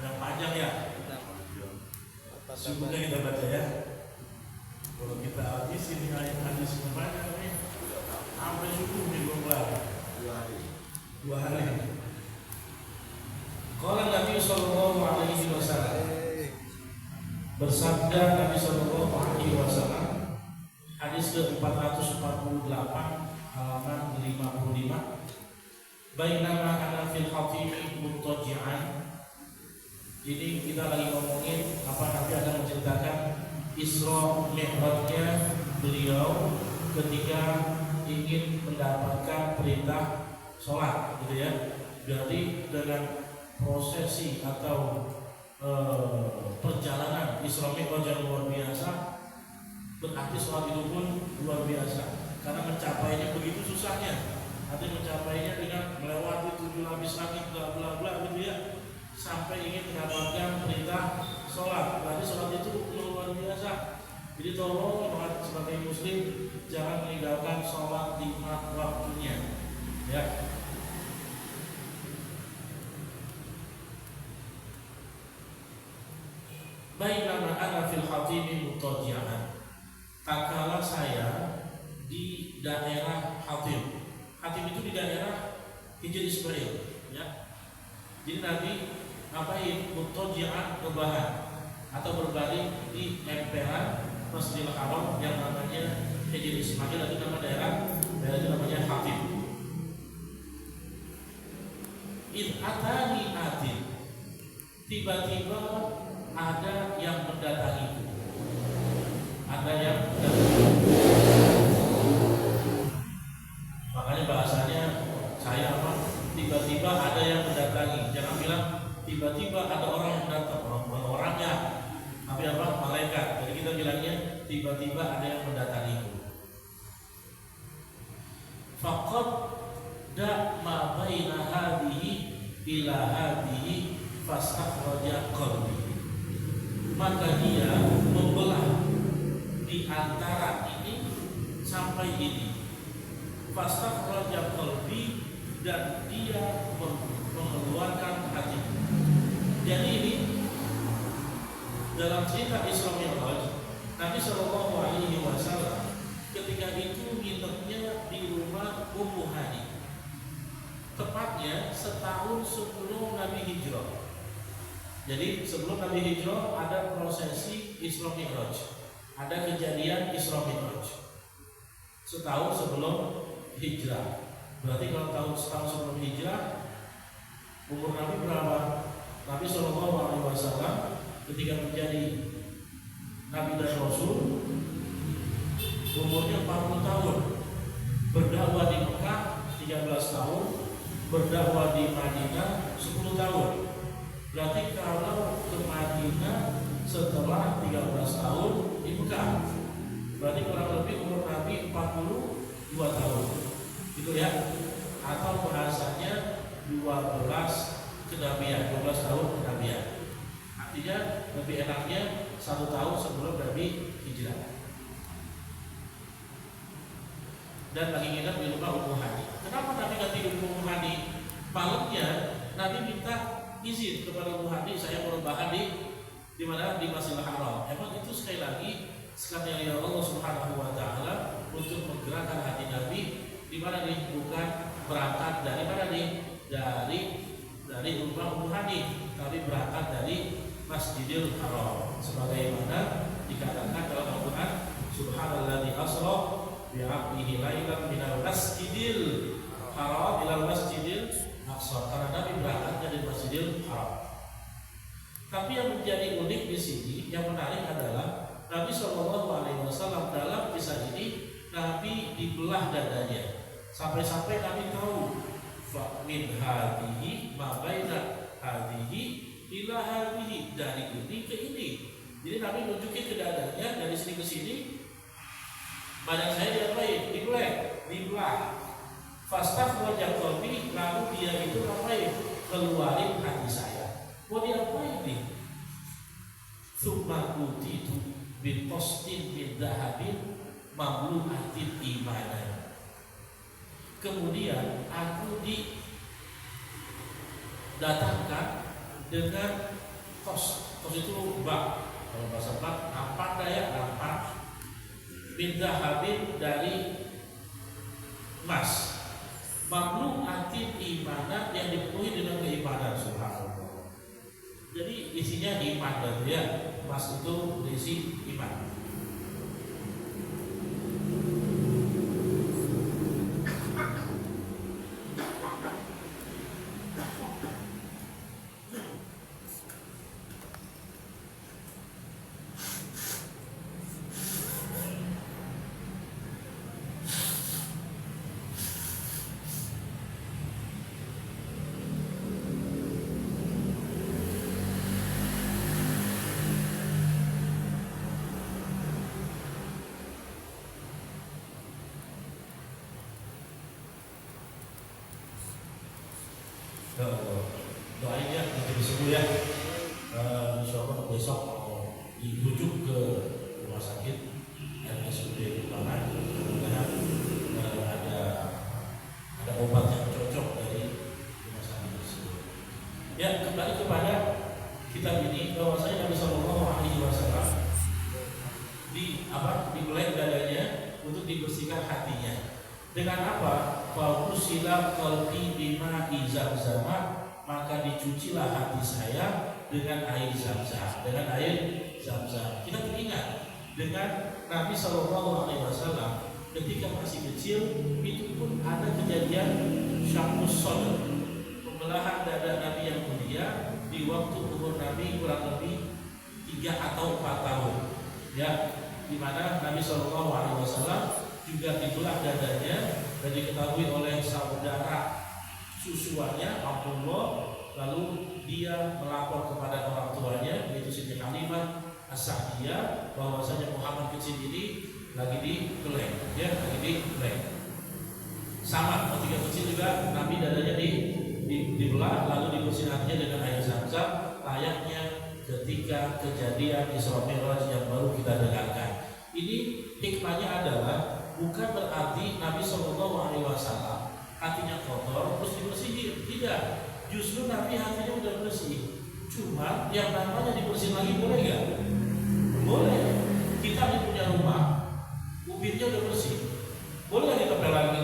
Yang panjang ya. Sebelumnya kita baca ya. Kalau kita habis ini ayat hadis kemana nih? Sampai subuh nih belum kelar. 2 hari. Qala Nabi sallallahu alaihi wasallam. Bersabda Nabi sallallahu alaihi wasallam. Hadis ke-448 halaman 55. Bainama ana fil khatimi muttaji'an. Ini kita lagi ngomongin apa Nabi akan menceritakan Isra Mi'rajnya beliau ketika ingin mendapatkan perintah sholat, gitu ya. Berarti dengan prosesi atau perjalanan Isra Mi'raj yang luar biasa, berarti sholat itu pun luar biasa. Karena mencapainya begitu susahnya. Nanti mencapainya dengan melewati 7 lapis langit, bla bla bla, gitu ya. Sampai ingin mendapatkan perintah sholat. Berarti sholat itu luar biasa. Jadi tolong sebagai muslim jangan meninggalkan sholat di waktunya, ya. Bainama ana fil khatimi muttaji'an. Tatkala saya di daerah Hatim. Hatim itu di daerah Hijr Ismail, ya. Jadi Nabi ngapain? Muttaji'an, rebahan atau berbaring di emperan Masjidil Haram yang namanya Hijr Ismail, itu nama daerah itu namanya Hatim. Id atani atin, tiba-tiba ada yang mendatangiku. Ada yang mendatangiku. Makanya bahasanya saya apa? Tiba-tiba ada yang mendatangi. Jangan bilang tiba-tiba ada orang yang datang, orangnya. Tapi apa? Malaikat. Jadi kita bilangnya tiba-tiba ada yang mendatangiku. Faqad da ma baina hadhihi ila hadhihi fastakhraja qalbi. Maka dia membelah di antara ini sampai ini. Fastakhraja qalbi, dan dia mengeluarkan hati. Jadi ini dalam cerita Isra Mi'raj, Nabi Shallallahu Alaihi Wasallam ketika itu nginepnya di rumah Ummu Hani, tepatnya setahun sebelum Nabi hijrah. Jadi sebelum Nabi hijrah ada prosesi Isra Mi'raj, ada kejadian Isra Mi'raj setahun sebelum hijrah. Berarti kalau setahun sebelum hijrah, umur Nabi berapa? Nabi Shallallahu Alaihi Wasallam ketika menjadi Nabi dan Rasul umurnya 40 tahun, berdakwah di Mekah 13 tahun, berdakwah di Madinah 10 tahun. Berarti kalau ke Madinah setelah 13 tahun di Mekah, berarti kurang lebih umur Nabi 42 tahun, gitu ya. Atau bahasanya 12 kenabian, 12 tahun kenabian. Artinya lebih enaknya 1 tahun sebelum Nabi hijrah. Dan lagi nginep di rumah Ummu Hani. Kenapa Nabi nggak tidur di Ummu Hani? Malamnya Nabi minta izin kepada Ummu Hani, saya mau rebahan di mana? Di Masjidil Haram. Emang itu sekali lagi sekalian Allah Subhanahu wa taala untuk menggerakkan hati Nabi di mana nih? Bukan berangkat dari mana nih? Dari rumah Ummu Hani, tapi berangkat dari Masjidil Haram, sebagaimana dikatakan dalam Al-Quran, Subhanalladzi asra bi 'abdihi lailan minal masjidil haram ilal masjidil aqsa. Karena Nabi berangkat dari Masjidil Haram. Tapi yang menjadi unik di sini, yang menarik adalah Nabi Shallallahu Alaihi Wasallam dalam kisah ini Nabi dibelah dadanya, sampai-sampai Nabi tahu min hadihi ma baina hadihi ila hadihi, dari ini ke ini. Jadi Nabi nunjukin ke dadanya, dari sini ke sini badan saya diapain? Dibelah. Fastakhraja qalbi, lalu dia itu ngapain? Keluarin hati saya. Mau diapain nih? Tsumma utitu bi postin min dhahabin mamlu'atin imanan. Kemudian aku datangkan dengan kos itu bak, kalau bahasa bak nampak daya nampak minta habib dari emas mamluk anti imanan yang dipenuhi dengan keimanan. Subhanallah. Jadi isinya iman berarti ya, emas itu berisi iman. Doain ya nanti sembuh ya. Insya Allah besok mau dirujuk ke rumah sakit RSUD Kulangan. Mudah-mudahan ada obat yang cocok dari rumah sakit tersebut. Ya, kembali kepada kitab ini, bahwasanya Nabi Shallallahu Alaihi Wasallam dibelai dadanya untuk dibersihkan hatinya. Dengan apa? Fa'usila qalbi bima izamzama, maka dicucilah hati saya dengan air Zam-Zam. Dengan air Zam-Zam. Kita teringat dengan Nabi Shallallahu Alaihi Wasallam ketika masih kecil itu pun ada kejadian Syaqus Sadr, pembelahan dada Nabi yang mulia di waktu umur Nabi kurang lebih 3 atau 4 tahun. Ya, di mana Nabi Shallallahu Alaihi Wasallam juga dibelah dadanya dan diketahui oleh saudara susuannya Abdullah. Lalu dia melapor kepada orang tuanya yaitu Siti Halimah As-Sa'diyah bahwasanya Muhammad kecil ini lagi dibeleng, ya, lagi dibeleng. Sama ketika kecil juga Nabi dadanya dibelah lalu dibersihkannya dengan air Zam-Zam, layaknya ketika kejadian Isra Mi'raj yang baru kita dengarkan. Ini hikmahnya adalah bukan berarti Nabi Shallallahu Alaihi Wasallam hatinya kotor terus dibersihin, tidak. Justru Nabi hatinya udah bersih. Cuma yang namanya dibersihin lagi boleh nggak? Boleh. Kita punya rumah, ubinnya udah bersih, boleh nggak ditempel lagi?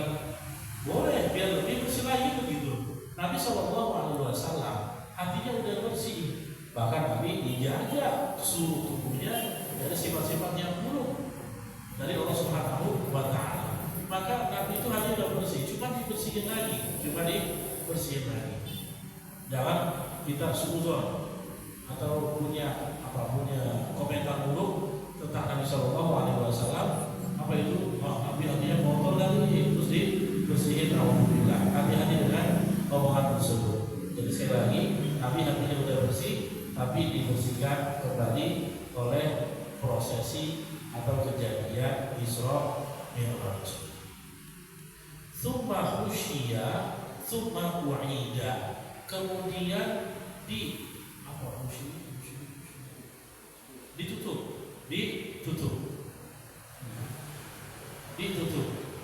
Boleh, biar lebih bersih lagi begitu. Nabi Shallallahu Alaihi Wasallam hatinya udah bersih. Bahkan Nabi dijaga seluruh tubuhnya dari sifat-sifat yang buruk dari Allah Subhanahu wa Ta'ala. Maka Nabi itu hanya udah bersih, cuma dibersihin lagi, Jangan kita suudzon atau punya komentar buruk tentang Nabi Shallallahu Alaihi Wasallam. Apa itu? Nabi hatinya kotor lagi, terus dibersihin. Alhamdulillah. Hati-hati dengan omongan tersebut. Jadi sekali lagi, Nabi hatinya udah bersih, tapi dibersihkan kembali oleh prosesi atau kejadian Isra Mi'raj. Tsumma khusyiya, tsumma u'ida. Kemudian ditutup.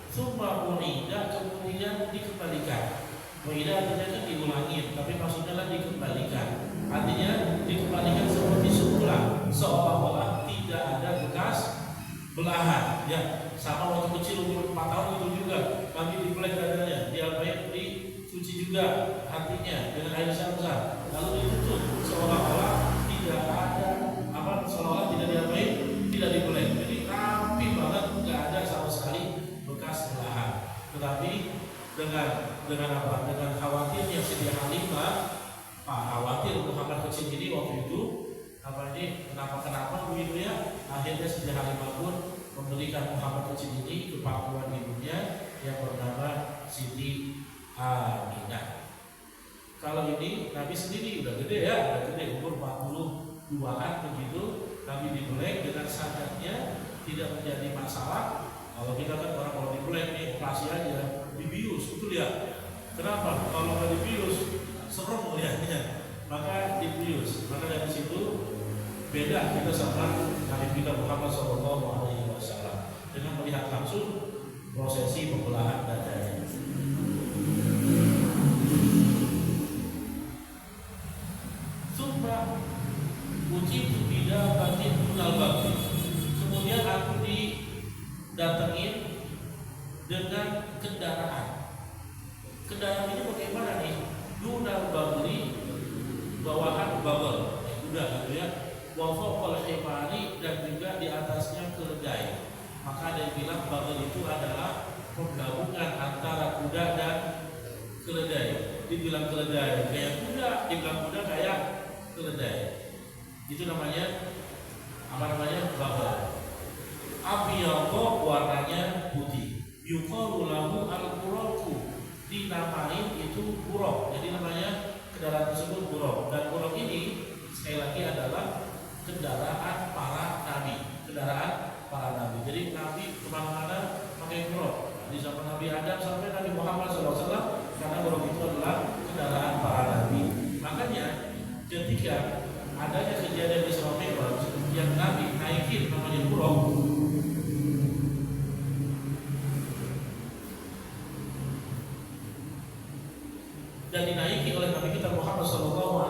Tsumma u'ida, kemudian dikembalikan. U'ida artinya kan diulangi, tapi maksudnya dikembalikan. Artinya dikembalikan seperti semula, seolah-olah tidak ada bekas belahan. Ya, sama waktu kecil umur 4 tahun itu juga kami dibeleng dadanya, dicuci juga hatinya dengan air Zam-Zam, lalu ditutup seolah-olah tidak ada seolah-olah tidak dibeleng. Jadi rapi banget, nggak ada sama sekali bekas belahan. Tetapi dengan khawatirnya Siti Halimah, khawatir Muhammad kecil ini waktu itu kenapa begitu ya. Akhirnya Siti Halimah pun memberikan Muhammad kecil ini ke pangkuan ibunya yang bernama Siti Aminah. Kalau ini Nabi sendiri udah gede ya, umur 42-an begitu. Nabi dibeleng dengan sadarnya tidak menjadi masalah. Kalau kita kan orang kalau dibeleng nih operasi aja, dibius, betul ya? Kenapa? Kalau nggak dibius serem melihatnya, maka dibius. Maka dari situ beda kita sama Nabi kita Muhammad Shallallahu Alaihi Wasallam dengan melihat langsung prosesi pembelahan dadanya. babel, kuda gitu ya. Wa fawqal himari, dan juga di atasnya keledai. Maka ada yang bilang babel itu adalah penggabungan antara kuda dan keledai. Dibilang keledai kayak kuda, dibilang kuda kayak keledai. Itu namanya apa namanya? Babel. Abyadha, warnanya putih. Yuqalu lahu al-buraqu, dinamain itu buraq. Jadi namanya kendaraan tersebut buraq. Dan buraq ini sekali lagi adalah kendaraan para nabi. Kendaraan para nabi. Jadi nabi kemana-mana pakai buraq. Di zaman Nabi Adam sampai Nabi Muhammad SAW, karena buraq itu adalah kendaraan para nabi. Makanya ketika adanya kejadian di Isra Mi'raj yang Nabi naikin namanya buraq, dan dinaiki oleh Nabi kita Muhammad SAW,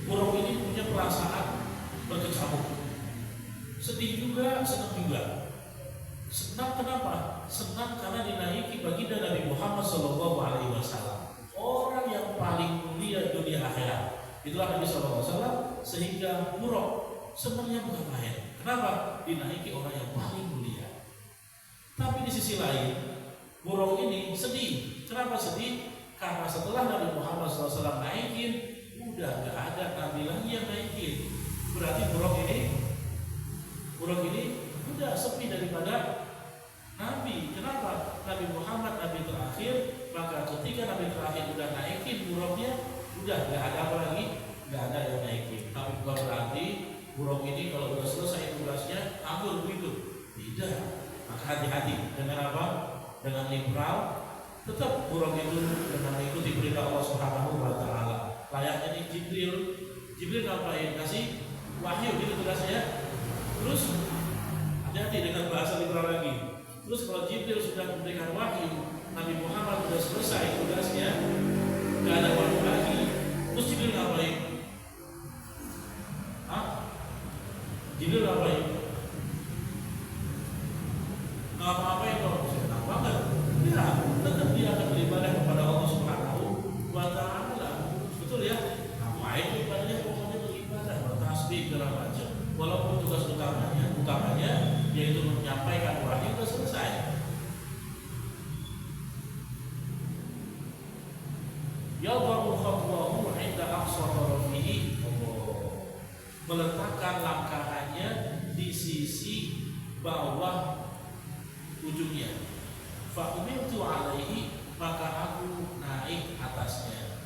buraq ini punya perasaan berkecamuk, sedih juga, senang juga. Senang kenapa? Senang karena dinaiki baginda Nabi Muhammad SAW, orang yang paling mulia dunia akhirat. Itulah Nabi SAW, sehingga buraq senangnya bukan main. Kenapa? Dinaiki orang yang paling mulia. Tapi di sisi lain, buraq ini sedih. Kenapa sedih? Karena setelah Nabi Muhammad SAW naikin, udah gak ada nabi lagi yang naikin. Berarti buraq ini udah sepi daripada nabi. Kenapa? Nabi Muhammad nabi terakhir. Maka ketika nabi terakhir udah naikin buraqnya, udah gak ada apa lagi, gak ada yang naikin. Tapi bukan berarti buraq ini kalau udah selesai tugasnya anggur begitu. Tidak. Maka hati-hati dengan apa? Dengan liberal. Tetap buraq itu dengan mengikuti perintah Allah Subhanahu wa Ta'ala. Layaknya di Jibril ngapain? Kasih wahyu gitu tugasnya. Terus hati-hati dengan bahasa liberal lagi. Terus kalau Jibril sudah memberikan wahyu, Nabi Muhammad sudah selesai tugasnya, nggak ada wahyu lagi. Terus Jibril ngapain? Jibril ngapain? Nggak apa-apain dong, senang banget. Ya, tetap dia akan beribadah kepada Allah Subhanahu wa Ta'ala. Betul ya? Ngapain ibadahnya? Pokoknya beribadah, bertasbih segala macam. Walaupun tugas utamanya yaitu menyampaikan wahyu sudah selesai. Yadharu khatwahu 'inda aqsa tarafihi, meletakkan langkahannya di sisi bawah ujungnya. Fa umirtu 'alaihi, maka aku naik atasnya.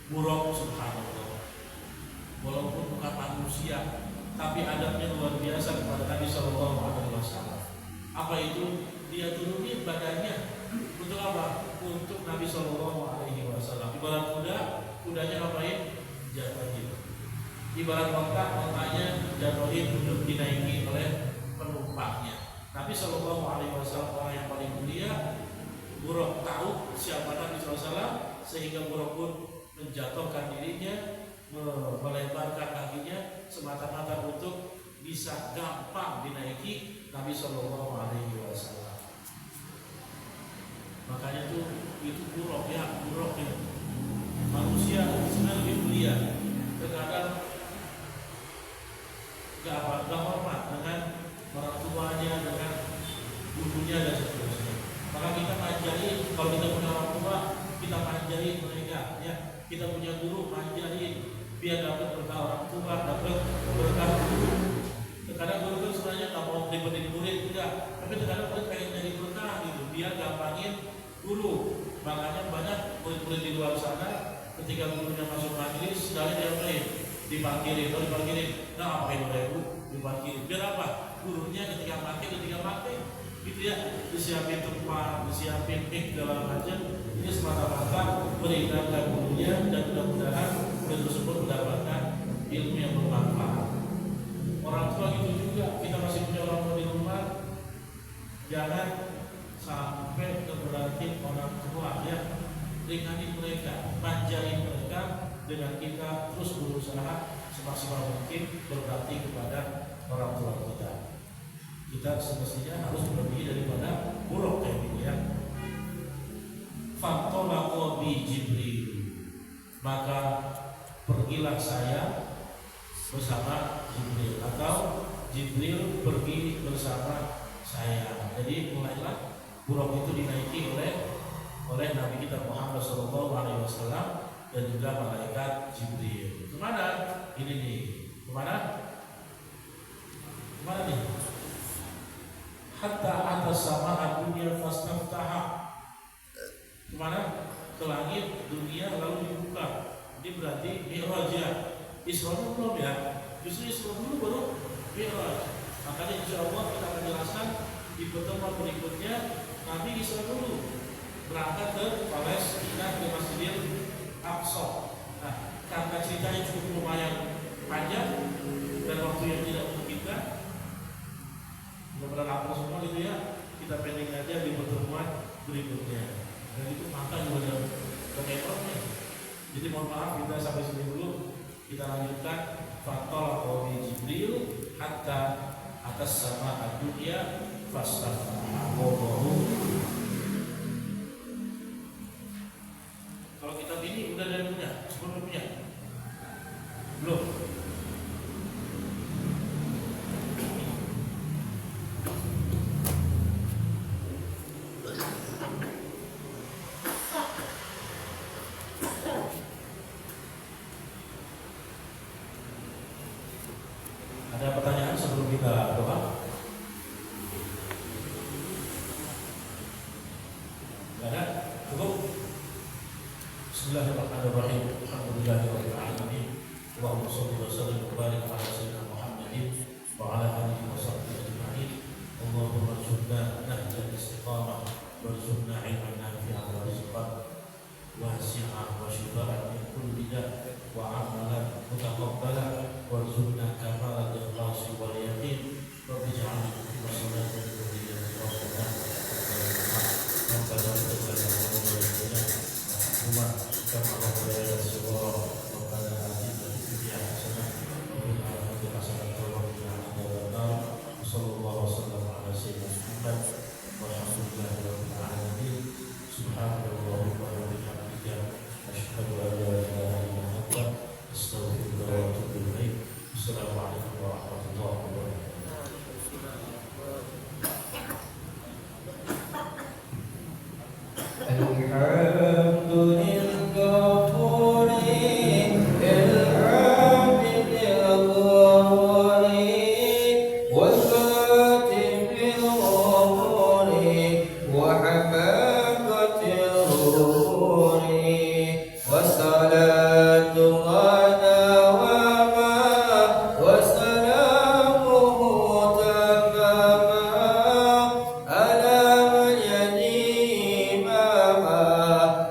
Buraq, subhanallah. Walaupun bukan manusia, tapi adabnya luar biasa kepada Nabi SAW. Apa itu? Dia turunin badannya. Untuk apa? Untuk Nabi SAW. Ibarat kuda, kudanya ngapain? Jatuhin. Ibarat ontanya jatuhin untuk dinaiki oleh penumpangnya. Nabi SAW orang yang paling mulia. Buraq tahu siapa Nabi SAW, sehingga buraq pun menjatuhkan dirinya, melebarkan kakinya semata-mata untuk bisa gampang dinaiki Nabi SAW. Makanya itu buraq ya. Manusia sebenarnya lebih mulia. Terkadang gak hormat dengan orang tuanya, dengan gurunya dan seterusnya. Maka kita manjain, kalau kita punya orang tua, kita manjain mereka ya. Kita punya guru, manjain biar dapat berkah orang tua, dapat berkah guru. Terkadang guru itu sebenarnya nggak mau ribetin murid juga, tapi terkadang murid pengen jadi berkah gitu, biar gampangin guru. Makanya banyak murid-murid di luar sana, ketika gurunya masuk majelis, sekali diparkirin, nah ngapain ibu? Diparkirin, biar apa? Gurunya ketika pakai, gitu ya, disiapin tempat, disiapin mic segala macam. Ini semata-mata meringankan gurunya, dan mudah-mudahan murid tersebut mendapatkan ilmu yang bermanfaat. Orang tua gitu juga, kita masih punya orang tua di rumah, jangan sampai keberatan orang tua ya. Ringanin mereka, manjain mereka dengan kita terus berusaha semaksimal mungkin berbakti kepada orang tua kita. Kita semestinya harus lebih daripada buraq kayak gitu ya. Fantolaqa bi Jibril, maka pergilah saya bersama Jibril, atau Jibril pergi bersama saya. Jadi mulailah buruk itu dinaiki oleh Nabi kita Muhammad SAW dan juga malaikat Jibril. Kemana? Ini nih. Kemana? Kemana nih? Hatta atas sama dunia fastaftaha. Kemana? Ke langit dunia lalu dibuka. Ini berarti Mi'raj ya. Isra belum ya. Justru Isra dulu baru Mi'raj. Makanya insya Allah kita akan jelaskan di pertemuan berikutnya. Nabi Isra dulu berangkat ke Palestina, ke Masjidil Aqsa. Nah, karena ceritanya cukup lumayan panjang dan waktu yang tidak memungkinkan, benar-benar lapor semua gitu ya, kita pending aja di pertemuan berikutnya. Dan itu maka juga ada kemeternya. Jadi mohon maaf kita sampai sini dulu. Kita lanjutkan Fatol Qawi Jibril hatta atas sama dunia fastafahu. Kalau kita ini udah ada punya, belum punya? Belum. Ada pertanyaan sebelum kita doa? Tidak ada? Cukup? Bismillahirrahmanirrahim. Alhamdulillahirabbil alamin. Allahumma shalli wa sallim wa barik ala sayyidina Muhammadin wa ala alihi wa sahbihi ajma'in. Allahumma rzuqna nahjal istiqamah warzuqna ilman nafi'an wa rizqan wasi'an wa shifaan min kulli da' wa amalan mutaqabbalan warzuqna kamalan ikhlasi wal yaqin wa bij'alna wa salatan dhurriyyati rabbana rabbana kama rabbayana shighara rabbana atina fid dunya hasanah wa fil akhirati hasanah wa qina adzabannar. Sallallahu alaihi wasallam ala sayyidina Muhammad walhamdulillahi rabbil alamin. Subhanallah wa bihamdihi asyhadu an la ilaha illa anta astaghfiruka wa atubu ilaik. Assalamualaikum warahmatullahi wabarakatuh.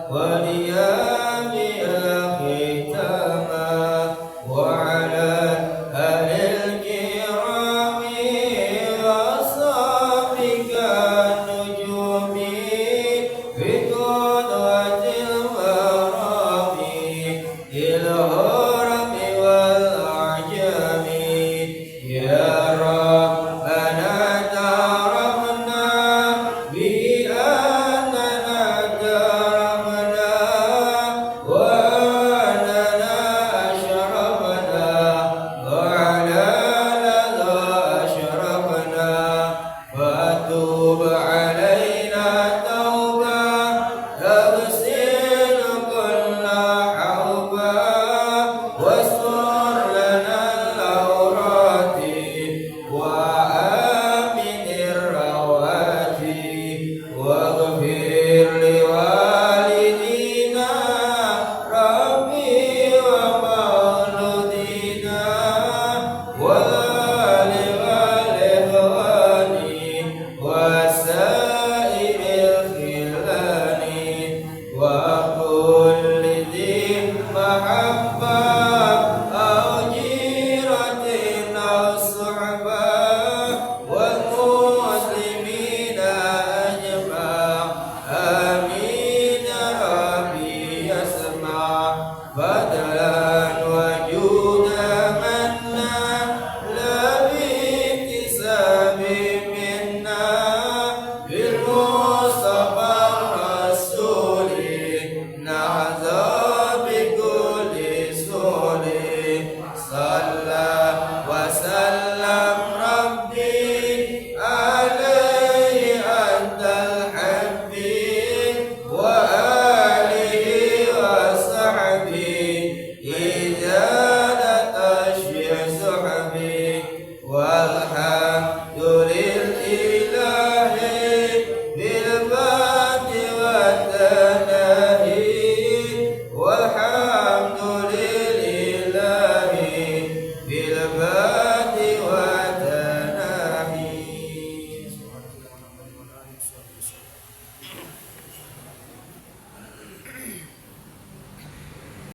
Waliya